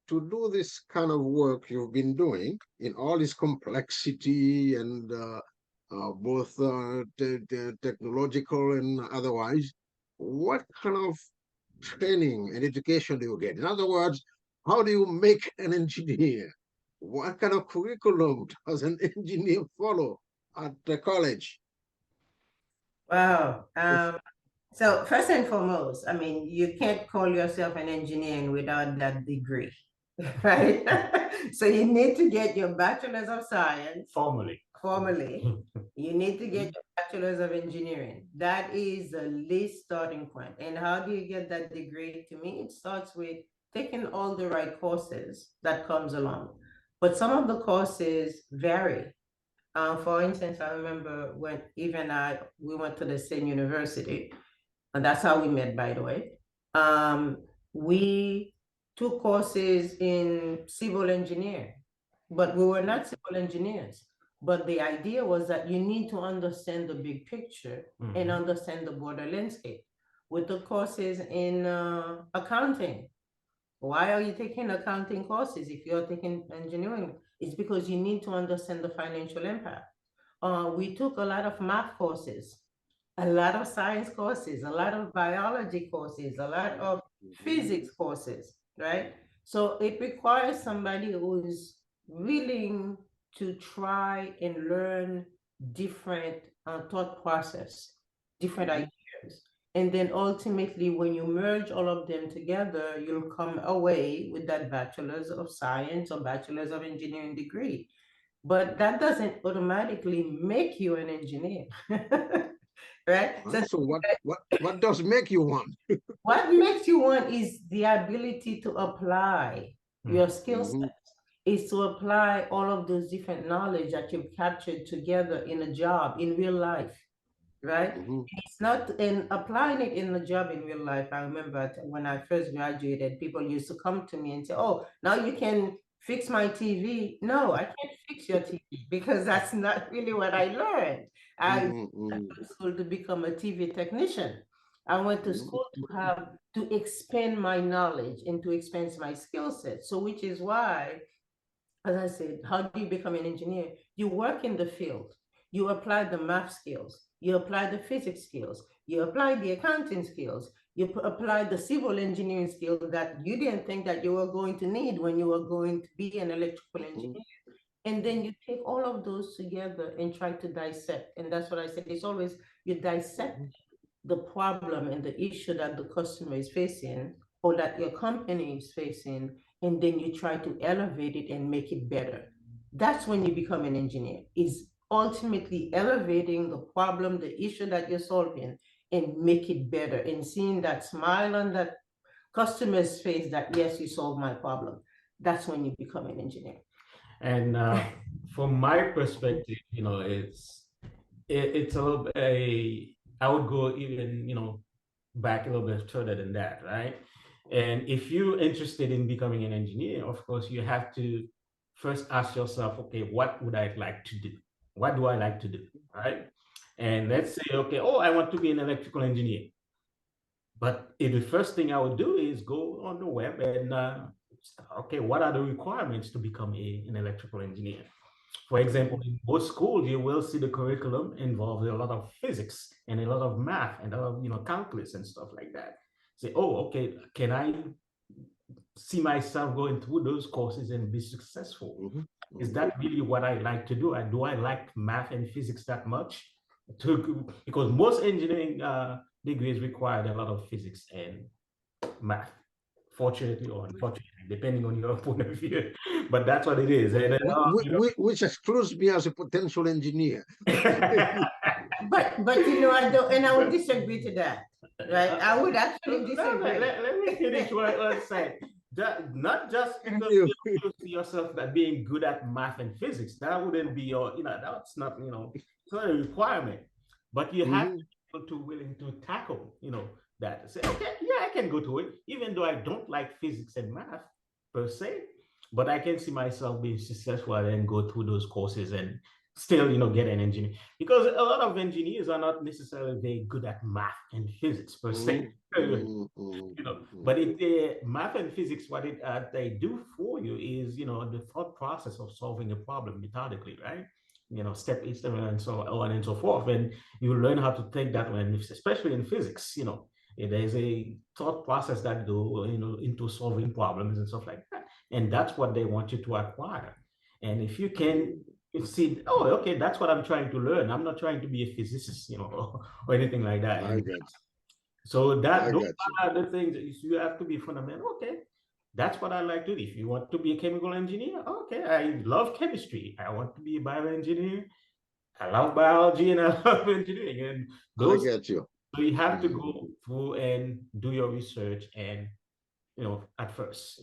to do this kind of work you've been doing in all this complexity and both technological and otherwise, what kind of training and education do you get? In other words, how do you make an engineer? What kind of curriculum does an engineer follow at the college? Wow. So first and foremost, I mean, you can't call yourself an engineer without that degree, right? So you need to get your bachelor's of science Formally. formally. You need to get your bachelor's of engineering. That is the least starting point. And how do you get that degree? To me, it starts with taking all the right courses that comes along. But some of the courses vary. For instance, I remember when Eve and I we went to the same university, and that's how we met, by the way. We took courses in civil engineering, but we were not civil engineers. But the idea was that you need to understand the big picture and understand the border landscape. We took courses in accounting. Why are you taking accounting courses if you're taking engineering? It's because you need to understand the financial impact. We took a lot of math courses, a lot of science courses, a lot of biology courses, a lot of physics courses, right? So it requires somebody who's willing to try and learn different thought process, different ideas. And then ultimately, when you merge all of them together, you'll come away with that bachelor's of science or bachelor's of engineering degree. But that doesn't automatically make you an engineer. Right? So So what does make you one? what makes you one is the ability to apply your skill Mhm, set, is to apply all of those different knowledge that you've captured together in a job in real life, right? mhm, It's not in applying it in the job in real life. I remember when I first graduated, people used to come to me and say, "Oh, now you can fix my TV." No, I can't fix your TV because that's not really what I learned. I mhm, went mhm, to school to become a TV technician. I went to mhm, school to expand my knowledge and to expand my skill set. So, which is why, as I said, how do you become an engineer? You work in the field, you apply the math skills, you apply the physics skills, you apply the accounting skills, you apply the civil engineering skills that you didn't think that you were going to need when you were going to be an electrical mhm, engineer. And then you take all of those together and try to dissect. And that's what I said. It's always you dissect mhm, the problem and the issue that the customer is facing or that your company is facing, and then you try to elevate it and make it better. That's when you become an engineer. Is ultimately elevating the problem, the issue that you're solving, and make it better and seeing that smile on that customer's face that yes, you solved my problem. That's when you become an engineer. And from my perspective, it's a little bit I would go even back a little bit further than that, right? And if you're interested in becoming an engineer, of course, you have to first ask yourself, okay, what would I like to do? What do I like to do, right? And let's say, okay, oh, I want to be an electrical engineer. But the first thing I would do is go on the web and okay, what are the requirements to become an electrical engineer? For example, in most schools, you will see the curriculum involves a lot of physics and a lot of math and a lot of calculus and stuff like that. Say, oh, okay, can I see myself going through those courses and be successful? mhm, Is mhm, that really what I like to do? Do I like math and physics that much? Because most engineering degrees require a lot of physics and math, fortunately or unfortunately, depending on your point of view. But that's what it is. And which excludes me as a potential engineer. But I don't, and I would disagree to that, right? I would actually no, disagree. let me finish what I was saying. Not just Thank because you. you see yourself that being good at math and physics, that wouldn't be your, that's not, it's not a requirement. But you have to Mhm, be able to willing to tackle, that. Say, okay, yeah, I can go to it, even though I don't like physics and math per se, but I can see myself being successful and go through those courses and still, get an engineer, because a lot of engineers are not necessarily very good at math and physics per se. But math and physics, what they do for you is, the thought process of solving a problem methodically, right? Step each step and so on and so forth. And you learn how to think that way, especially in physics, there's a thought process that go, into solving problems and stuff like that. And that's what they want you to acquire. And if you can see, oh, okay, that's what I'm trying to learn. I'm not trying to be a physicist, or anything like that. I get So I those get you. are the things that you have to be fundamental. Okay, that's what I like to do. If you want to be a chemical engineer, okay, I love chemistry. I want to be a bioengineer. I love biology and I love engineering. And I those, get you. so you have to go through and do your research and, at first.